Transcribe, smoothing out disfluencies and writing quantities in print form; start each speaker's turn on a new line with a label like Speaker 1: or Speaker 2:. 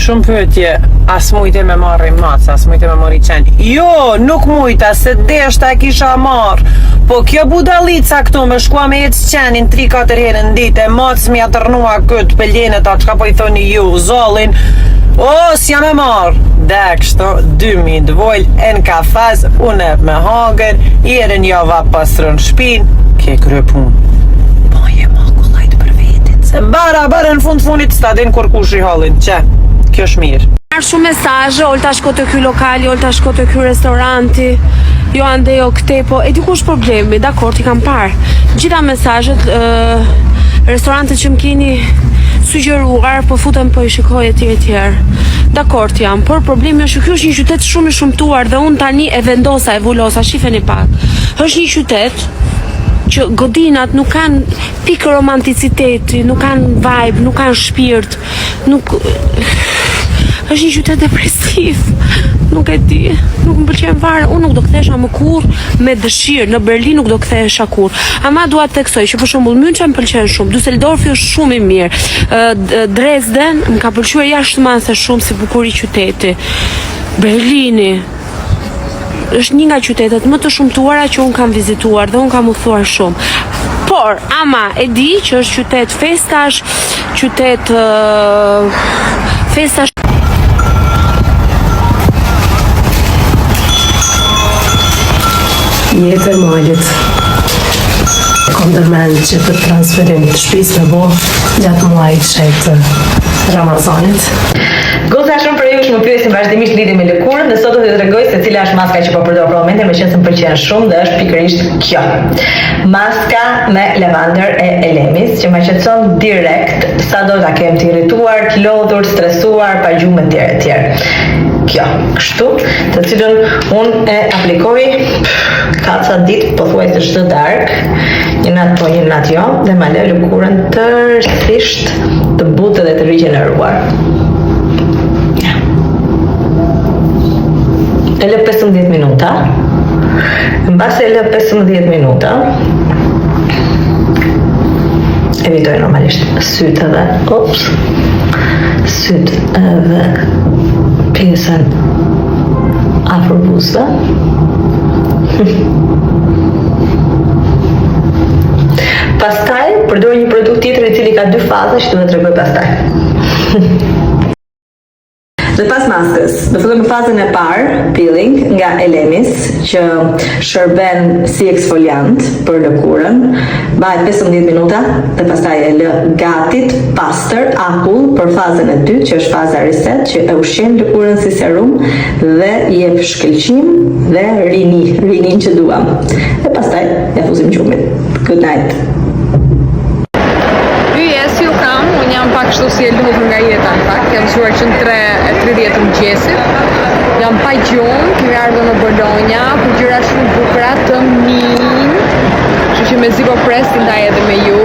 Speaker 1: Shumë pyetje, as mujte me marri mac, as mujte me marri qen. Jo, nuk mujta, se deshta e kisha marr. Po kjo budalica këtu me shkua me ecë qenin 3-4 herë në ditë, mac m'ja tërnua këtë pëljenet, a çka po i thoni ju, zollin. O, s'jam e marr. Dhe kështu, 2000 dvojl, në kafaz, une me hangër, jerën java pasrën shpin, ke krye pun. Po je makullajt për vetin, se bara në fundit stadin kur kush i hallin, që? Kjo është mirë.
Speaker 2: Marrë shumë mesazhe, Olta shko të ky lokali, Olta shko të ky restoranti, jo ande jo këte, po e di ku është problemi, dakor, ti kam parë. Gjitha mesazhet, restorantet që më keni sugjeruar, po futem po i shikoj etj. Dakor jam, por problemi është që ky është një qytet shumë i shumtuar dhe unë tani e vendosa, e vullosa, shifeni pak. Është një qytet që godinat nuk kanë pikë romanticiteti, nuk kanë vibe, nuk kanë shpirt, nuk... është një qytet depresiv, nuk e di, nuk më pëlqen fare, unë nuk do kthesha më kur me dëshirë, në Berlin nuk do kthesha kur. Ama dua të theksoj që për shembull München më pëlqen shumë, Düsseldorfi është shumë i mirë, Dresden më ka pëlqyer jashtëmase shumë si bukuri qyteti, Berlini është një nga qytetet më të shumtuara që unë kam vizituar dhe unë kam udhëtuar shumë. Por, ama e di që është qytet festash, qytet festash.
Speaker 3: Jetë e malit. Kom dërmend që të transferim të shtëpis me bo gjatë muajit shetë Ramazanit.
Speaker 4: Goca shumë për ju më pyesin vazhdimisht lidhje me lëkurën dhe sot do t'ju tregoj se cila është maska që po përdor për momentin, meqense më pëlqen shumë dhe është pikërisht kjo. Maska me lavandër e Elemis, që më qetëson direkt sado ta kem të irrituar, të lodhur, stresuar, pa gjumë etj. Kjo, kështu, të cilën unë e aplikoj kaca ditë pothuajse çdo darkë, një natë po, një natë jo, dhe ma lë lëkurën tërësisht të butë dhe të rigjeneruar. E lë 15 minuta, mbasi e lë 15 minuta, evitoj normalisht sytë edhe pjesën afër buzëve. Pastaj përdor një produkt tjetër i cili ka 2 faza që do t'ju tregoj pastaj. Dhe pas maskës, do filloj me fazën e parë, peeling nga Elemis, që shërben si eksfoliant për lëkurën, bëhet 15 minuta dhe pastaj e lë gatit pastër akull për fazën e dytë, që është faza reset, që e ushqen lëkurën si serum dhe jep shkëlqim dhe rinin që duam. Dhe pastaj ja fuzim gjumin. Good night.
Speaker 5: Unë jam pak kështu si e ludhur nga jeta në fakt, jam mësuar që në 3:30 të mëngjesit, jam pa gjumë, kemi ardhur në Bologna, për gjëra shumë bukura të mirë, kështu që mezi po pres të ndaj edhe me ju.